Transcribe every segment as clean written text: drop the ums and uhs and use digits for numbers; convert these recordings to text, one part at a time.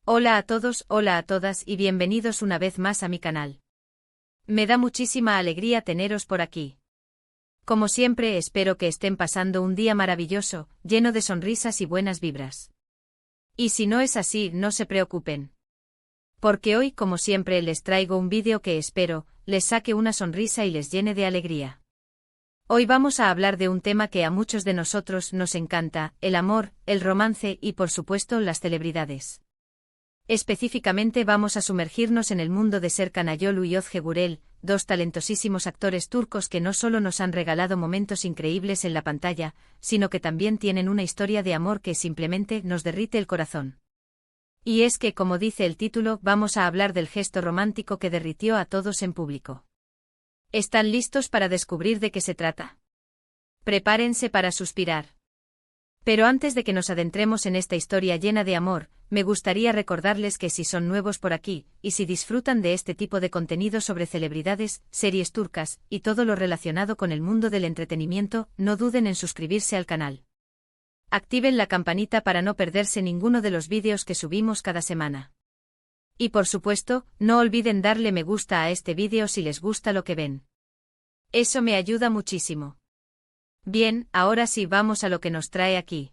Hola a todos, hola a todas y bienvenidos una vez más a mi canal. Me da muchísima alegría teneros por aquí. Como siempre espero que estén pasando un día maravilloso, lleno de sonrisas y buenas vibras. Y si no es así, no se preocupen. Porque hoy, como siempre, les traigo un vídeo que espero les saque una sonrisa y les llene de alegría. Hoy vamos a hablar de un tema que a muchos de nosotros nos encanta, el amor, el romance y por supuesto las celebridades. Específicamente vamos a sumergirnos en el mundo de Serkan Ayolu y Özge Gürel, dos talentosísimos actores turcos que no solo nos han regalado momentos increíbles en la pantalla, sino que también tienen una historia de amor que simplemente nos derrite el corazón. Y es que, como dice el título, vamos a hablar del gesto romántico que derritió a todos en público. ¿Están listos para descubrir de qué se trata? Prepárense para suspirar. Pero antes de que nos adentremos en esta historia llena de amor, me gustaría recordarles que si son nuevos por aquí, y si disfrutan de este tipo de contenido sobre celebridades, series turcas, y todo lo relacionado con el mundo del entretenimiento, no duden en suscribirse al canal. Activen la campanita para no perderse ninguno de los vídeos que subimos cada semana. Y por supuesto, no olviden darle me gusta a este vídeo si les gusta lo que ven. Eso me ayuda muchísimo. Bien, ahora sí vamos a lo que nos trae aquí.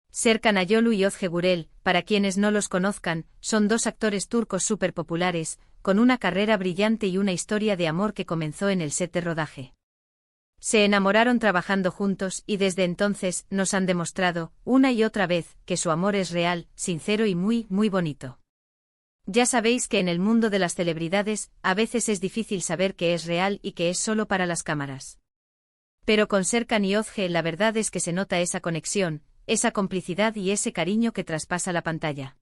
Serkan Ayolu y Özge Gürel, para quienes no los conozcan, son dos actores turcos súper populares, con una carrera brillante y una historia de amor que comenzó en el set de rodaje. Se enamoraron trabajando juntos y desde entonces nos han demostrado, una y otra vez, que su amor es real, sincero y muy, muy bonito. Ya sabéis que en el mundo de las celebridades, a veces es difícil saber qué es real y qué es solo para las cámaras. Pero con Serkan y Özge la verdad es que se nota esa conexión, esa complicidad y ese cariño que traspasa la pantalla.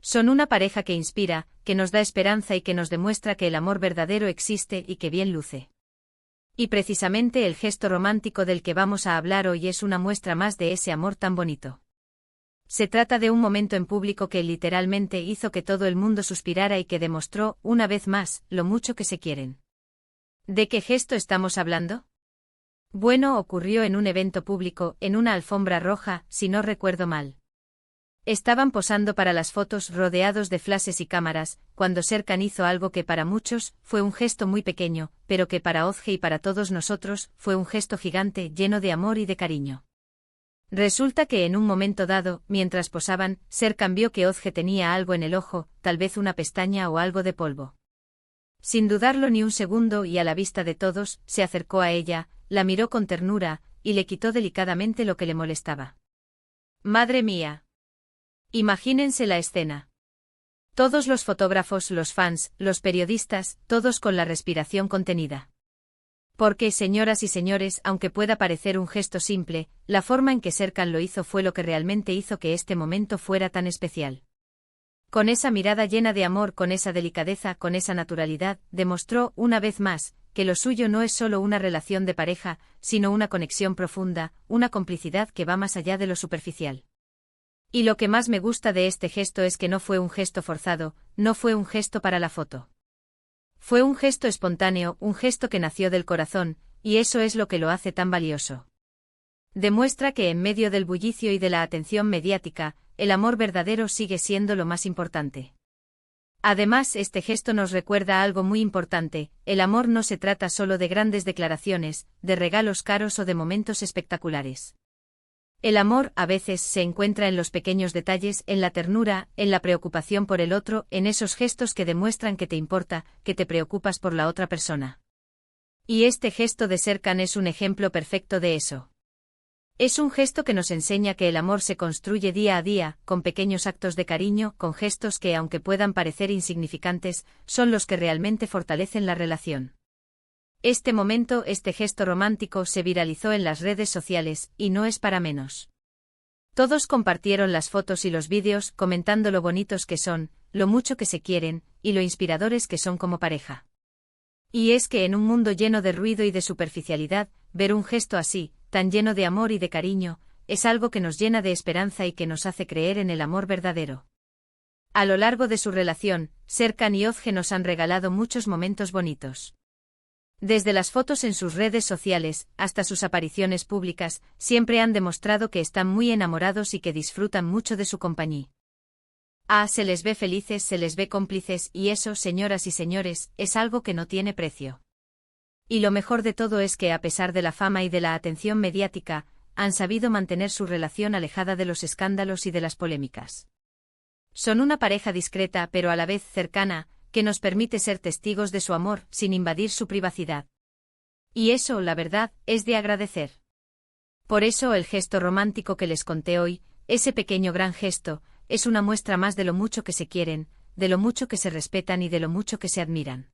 Son una pareja que inspira, que nos da esperanza y que nos demuestra que el amor verdadero existe y que bien luce. Y precisamente el gesto romántico del que vamos a hablar hoy es una muestra más de ese amor tan bonito. Se trata de un momento en público que literalmente hizo que todo el mundo suspirara y que demostró, una vez más, lo mucho que se quieren. ¿De qué gesto estamos hablando? Bueno, ocurrió en un evento público, en una alfombra roja, si no recuerdo mal. Estaban posando para las fotos rodeados de flashes y cámaras, cuando Serkan hizo algo que para muchos fue un gesto muy pequeño, pero que para Özge y para todos nosotros fue un gesto gigante lleno de amor y de cariño. Resulta que en un momento dado, mientras posaban, Serkan vio que Özge tenía algo en el ojo, tal vez una pestaña o algo de polvo. Sin dudarlo ni un segundo y a la vista de todos, se acercó a ella, la miró con ternura, y le quitó delicadamente lo que le molestaba. ¡Madre mía! Imagínense la escena. Todos los fotógrafos, los fans, los periodistas, todos con la respiración contenida. Porque, señoras y señores, aunque pueda parecer un gesto simple, la forma en que Serkan lo hizo fue lo que realmente hizo que este momento fuera tan especial. Con esa mirada llena de amor, con esa delicadeza, con esa naturalidad, demostró, una vez más, que lo suyo no es solo una relación de pareja, sino una conexión profunda, una complicidad que va más allá de lo superficial. Y lo que más me gusta de este gesto es que no fue un gesto forzado, no fue un gesto para la foto. Fue un gesto espontáneo, un gesto que nació del corazón, y eso es lo que lo hace tan valioso. Demuestra que en medio del bullicio y de la atención mediática, el amor verdadero sigue siendo lo más importante. Además, este gesto nos recuerda algo muy importante: el amor no se trata solo de grandes declaraciones, de regalos caros o de momentos espectaculares. El amor, a veces, se encuentra en los pequeños detalles, en la ternura, en la preocupación por el otro, en esos gestos que demuestran que te importa, que te preocupas por la otra persona. Y este gesto de Serkan es un ejemplo perfecto de eso. Es un gesto que nos enseña que el amor se construye día a día, con pequeños actos de cariño, con gestos que, aunque puedan parecer insignificantes, son los que realmente fortalecen la relación. Este momento, este gesto romántico se viralizó en las redes sociales, y no es para menos. Todos compartieron las fotos y los vídeos, comentando lo bonitos que son, lo mucho que se quieren, y lo inspiradores que son como pareja. Y es que en un mundo lleno de ruido y de superficialidad, ver un gesto así, tan lleno de amor y de cariño, es algo que nos llena de esperanza y que nos hace creer en el amor verdadero. A lo largo de su relación, Serkan y Özge nos han regalado muchos momentos bonitos. Desde las fotos en sus redes sociales, hasta sus apariciones públicas, siempre han demostrado que están muy enamorados y que disfrutan mucho de su compañía. Se les ve felices, se les ve cómplices, y eso, señoras y señores, es algo que no tiene precio. Y lo mejor de todo es que a pesar de la fama y de la atención mediática, han sabido mantener su relación alejada de los escándalos y de las polémicas. Son una pareja discreta pero a la vez cercana, que nos permite ser testigos de su amor sin invadir su privacidad. Y eso, la verdad, es de agradecer. Por eso el gesto romántico que les conté hoy, ese pequeño gran gesto, es una muestra más de lo mucho que se quieren, de lo mucho que se respetan y de lo mucho que se admiran.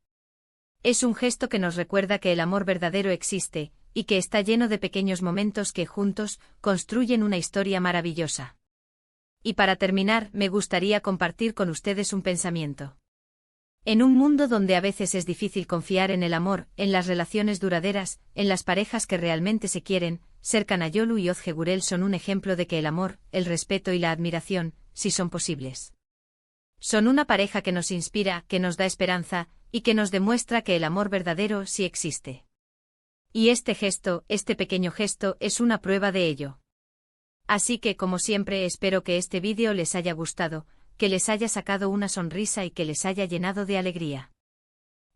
Es un gesto que nos recuerda que el amor verdadero existe, y que está lleno de pequeños momentos que juntos construyen una historia maravillosa. Y para terminar, me gustaría compartir con ustedes un pensamiento. En un mundo donde a veces es difícil confiar en el amor, en las relaciones duraderas, en las parejas que realmente se quieren, Serkan Ayolu y Ozge Gürel son un ejemplo de que el amor, el respeto y la admiración, sí son posibles. Son una pareja que nos inspira, que nos da esperanza, y que nos demuestra que el amor verdadero sí existe. Y este gesto, este pequeño gesto, es una prueba de ello. Así que, como siempre, espero que este vídeo les haya gustado, que les haya sacado una sonrisa y que les haya llenado de alegría.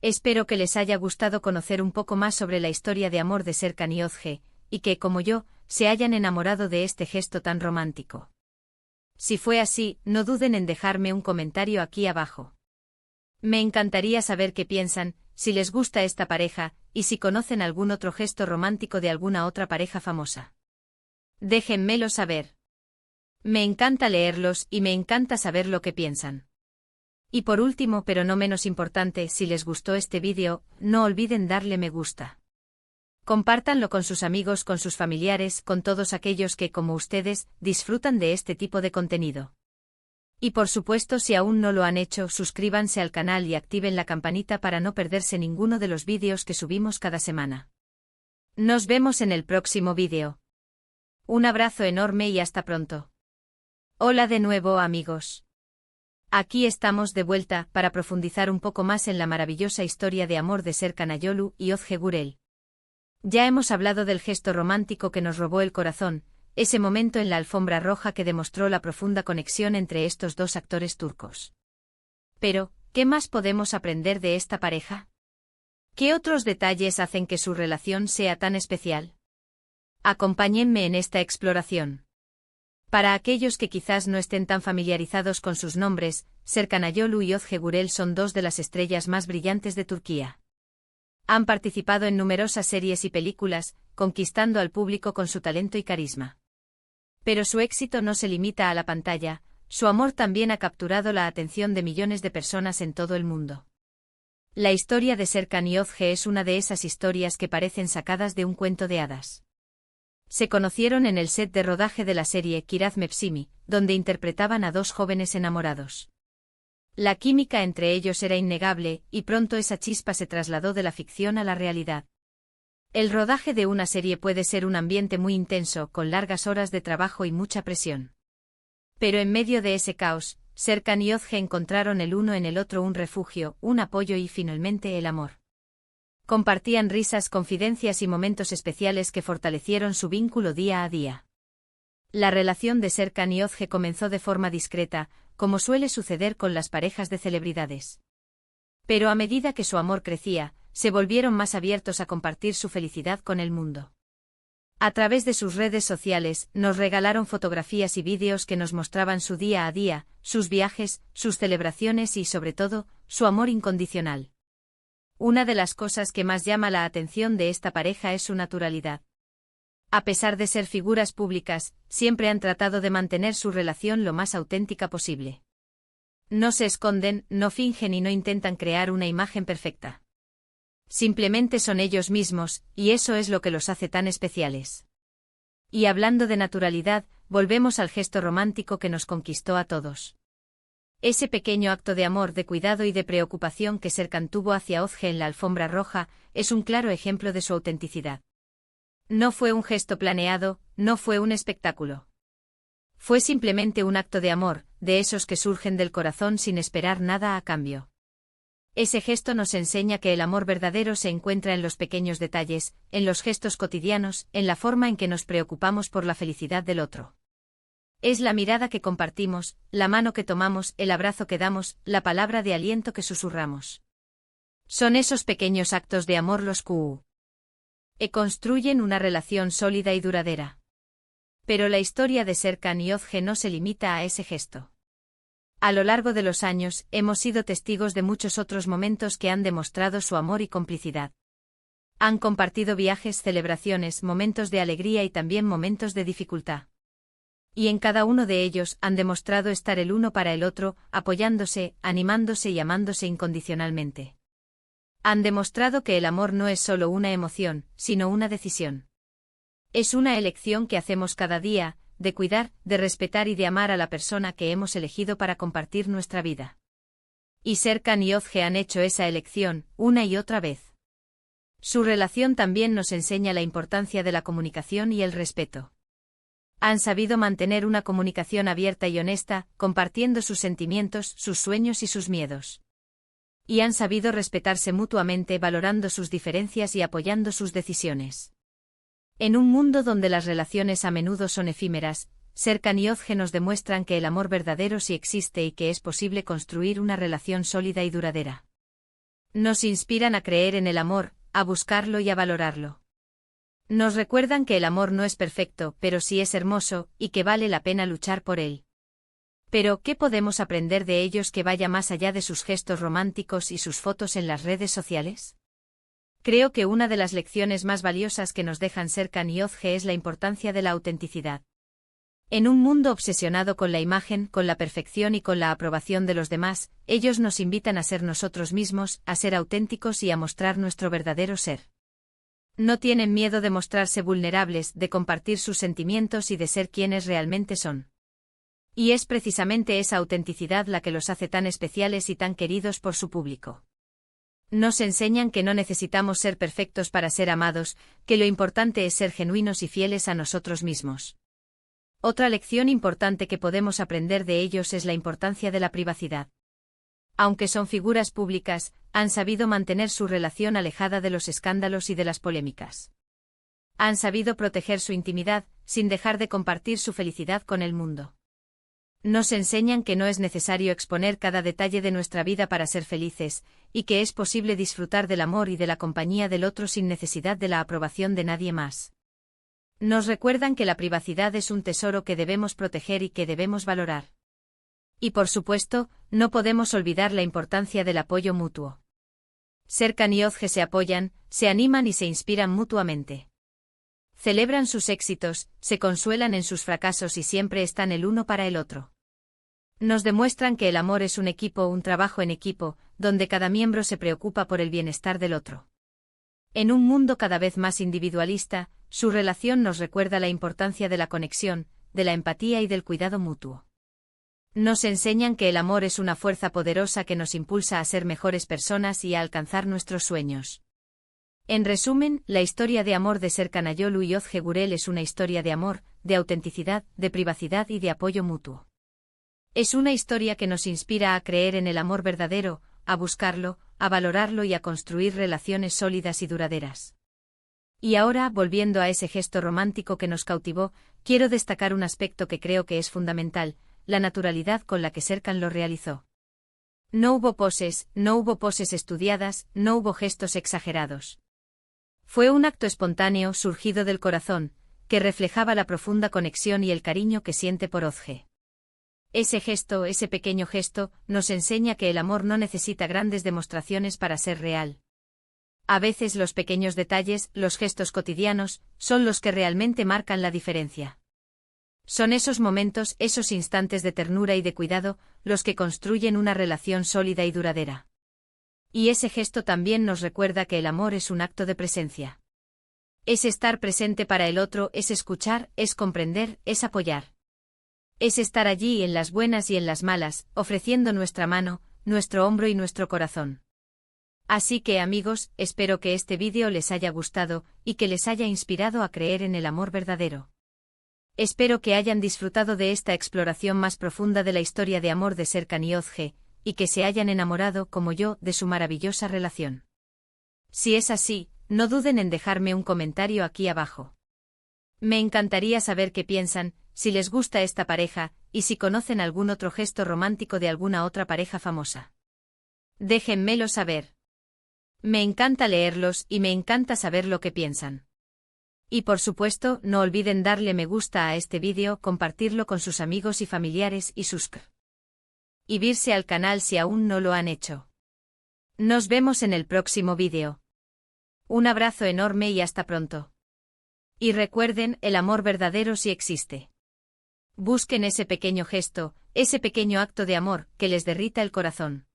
Espero que les haya gustado conocer un poco más sobre la historia de amor de Serkan y Ozge, y que, como yo, se hayan enamorado de este gesto tan romántico. Si fue así, no duden en dejarme un comentario aquí abajo. Me encantaría saber qué piensan, si les gusta esta pareja, y si conocen algún otro gesto romántico de alguna otra pareja famosa. Déjenmelo saber. Me encanta leerlos y me encanta saber lo que piensan. Y por último, pero no menos importante, si les gustó este vídeo, no olviden darle me gusta. Compártanlo con sus amigos, con sus familiares, con todos aquellos que, como ustedes, disfrutan de este tipo de contenido. Y por supuesto, si aún no lo han hecho, suscríbanse al canal y activen la campanita para no perderse ninguno de los vídeos que subimos cada semana. Nos vemos en el próximo vídeo. Un abrazo enorme y hasta pronto. Hola de nuevo, amigos. Aquí estamos de vuelta para profundizar un poco más en la maravillosa historia de amor de Serkan Ayolu y Ozge Gürel. Ya hemos hablado del gesto romántico que nos robó el corazón, ese momento en la alfombra roja que demostró la profunda conexión entre estos dos actores turcos. Pero, ¿qué más podemos aprender de esta pareja? ¿Qué otros detalles hacen que su relación sea tan especial? Acompáñenme en esta exploración. Para aquellos que quizás no estén tan familiarizados con sus nombres, Serkan Ayolu y Ozge Gürel son dos de las estrellas más brillantes de Turquía. Han participado en numerosas series y películas, conquistando al público con su talento y carisma. Pero su éxito no se limita a la pantalla, su amor también ha capturado la atención de millones de personas en todo el mundo. La historia de Serkan y Ozge es una de esas historias que parecen sacadas de un cuento de hadas. Se conocieron en el set de rodaje de la serie Kiraz Mevsimi, donde interpretaban a dos jóvenes enamorados. La química entre ellos era innegable, y pronto esa chispa se trasladó de la ficción a la realidad. El rodaje de una serie puede ser un ambiente muy intenso, con largas horas de trabajo y mucha presión. Pero en medio de ese caos, Serkan y Ozge encontraron el uno en el otro un refugio, un apoyo y finalmente el amor. Compartían risas, confidencias y momentos especiales que fortalecieron su vínculo día a día. La relación de Serkan y Ozge comenzó de forma discreta, como suele suceder con las parejas de celebridades. Pero a medida que su amor crecía, se volvieron más abiertos a compartir su felicidad con el mundo. A través de sus redes sociales, nos regalaron fotografías y vídeos que nos mostraban su día a día, sus viajes, sus celebraciones y, sobre todo, su amor incondicional. Una de las cosas que más llama la atención de esta pareja es su naturalidad. A pesar de ser figuras públicas, siempre han tratado de mantener su relación lo más auténtica posible. No se esconden, no fingen y no intentan crear una imagen perfecta. Simplemente son ellos mismos, y eso es lo que los hace tan especiales. Y hablando de naturalidad, volvemos al gesto romántico que nos conquistó a todos. Ese pequeño acto de amor, de cuidado y de preocupación que Serkan tuvo hacia Ozge en la alfombra roja, es un claro ejemplo de su autenticidad. No fue un gesto planeado, no fue un espectáculo. Fue simplemente un acto de amor, de esos que surgen del corazón sin esperar nada a cambio. Ese gesto nos enseña que el amor verdadero se encuentra en los pequeños detalles, en los gestos cotidianos, en la forma en que nos preocupamos por la felicidad del otro. Es la mirada que compartimos, la mano que tomamos, el abrazo que damos, la palabra de aliento que susurramos. Son esos pequeños actos de amor los que construyen una relación sólida y duradera. Pero la historia de Serkan y Özge no se limita a ese gesto. A lo largo de los años, hemos sido testigos de muchos otros momentos que han demostrado su amor y complicidad. Han compartido viajes, celebraciones, momentos de alegría y también momentos de dificultad. Y en cada uno de ellos han demostrado estar el uno para el otro, apoyándose, animándose y amándose incondicionalmente. Han demostrado que el amor no es solo una emoción, sino una decisión. Es una elección que hacemos cada día, de cuidar, de respetar y de amar a la persona que hemos elegido para compartir nuestra vida. Y Serkan y Özge han hecho esa elección, una y otra vez. Su relación también nos enseña la importancia de la comunicación y el respeto. Han sabido mantener una comunicación abierta y honesta, compartiendo sus sentimientos, sus sueños y sus miedos. Y han sabido respetarse mutuamente, valorando sus diferencias y apoyando sus decisiones. En un mundo donde las relaciones a menudo son efímeras, Serkan y Özge nos demuestran que el amor verdadero sí existe y que es posible construir una relación sólida y duradera. Nos inspiran a creer en el amor, a buscarlo y a valorarlo. Nos recuerdan que el amor no es perfecto, pero sí es hermoso, y que vale la pena luchar por él. Pero, ¿qué podemos aprender de ellos que vaya más allá de sus gestos románticos y sus fotos en las redes sociales? Creo que una de las lecciones más valiosas que nos dejan Serkan y Özge es la importancia de la autenticidad. En un mundo obsesionado con la imagen, con la perfección y con la aprobación de los demás, ellos nos invitan a ser nosotros mismos, a ser auténticos y a mostrar nuestro verdadero ser. No tienen miedo de mostrarse vulnerables, de compartir sus sentimientos y de ser quienes realmente son. Y es precisamente esa autenticidad la que los hace tan especiales y tan queridos por su público. Nos enseñan que no necesitamos ser perfectos para ser amados, que lo importante es ser genuinos y fieles a nosotros mismos. Otra lección importante que podemos aprender de ellos es la importancia de la privacidad. Aunque son figuras públicas, han sabido mantener su relación alejada de los escándalos y de las polémicas. Han sabido proteger su intimidad, sin dejar de compartir su felicidad con el mundo. Nos enseñan que no es necesario exponer cada detalle de nuestra vida para ser felices, y que es posible disfrutar del amor y de la compañía del otro sin necesidad de la aprobación de nadie más. Nos recuerdan que la privacidad es un tesoro que debemos proteger y que debemos valorar. Y por supuesto, no podemos olvidar la importancia del apoyo mutuo. Serkan y Özge se apoyan, se animan y se inspiran mutuamente. Celebran sus éxitos, se consuelan en sus fracasos y siempre están el uno para el otro. Nos demuestran que el amor es un equipo, un trabajo en equipo, donde cada miembro se preocupa por el bienestar del otro. En un mundo cada vez más individualista, su relación nos recuerda la importancia de la conexión, de la empatía y del cuidado mutuo. Nos enseñan que el amor es una fuerza poderosa que nos impulsa a ser mejores personas y a alcanzar nuestros sueños. En resumen, la historia de amor de Serkan Ayolu y Özge Gürel es una historia de amor, de autenticidad, de privacidad y de apoyo mutuo. Es una historia que nos inspira a creer en el amor verdadero, a buscarlo, a valorarlo y a construir relaciones sólidas y duraderas. Y ahora, volviendo a ese gesto romántico que nos cautivó, quiero destacar un aspecto que creo que es fundamental, la naturalidad con la que Serkan lo realizó. No hubo poses estudiadas, no hubo gestos exagerados. Fue un acto espontáneo, surgido del corazón, que reflejaba la profunda conexión y el cariño que siente por Özge. Ese gesto, ese pequeño gesto, nos enseña que el amor no necesita grandes demostraciones para ser real. A veces los pequeños detalles, los gestos cotidianos, son los que realmente marcan la diferencia. Son esos momentos, esos instantes de ternura y de cuidado, los que construyen una relación sólida y duradera. Y ese gesto también nos recuerda que el amor es un acto de presencia. Es estar presente para el otro, es escuchar, es comprender, es apoyar. Es estar allí en las buenas y en las malas, ofreciendo nuestra mano, nuestro hombro y nuestro corazón. Así que amigos, espero que este vídeo les haya gustado, y que les haya inspirado a creer en el amor verdadero. Espero que hayan disfrutado de esta exploración más profunda de la historia de amor de Serkan y Özge, y que se hayan enamorado, como yo, de su maravillosa relación. Si es así, no duden en dejarme un comentario aquí abajo. Me encantaría saber qué piensan, si les gusta esta pareja, y si conocen algún otro gesto romántico de alguna otra pareja famosa. Déjenmelo saber. Me encanta leerlos y me encanta saber lo que piensan. Y por supuesto, no olviden darle me gusta a este vídeo, compartirlo con sus amigos y familiares y suscribirse al canal si aún no lo han hecho. Nos vemos en el próximo vídeo. Un abrazo enorme y hasta pronto. Y recuerden, el amor verdadero sí existe. Busquen ese pequeño gesto, ese pequeño acto de amor, que les derrita el corazón.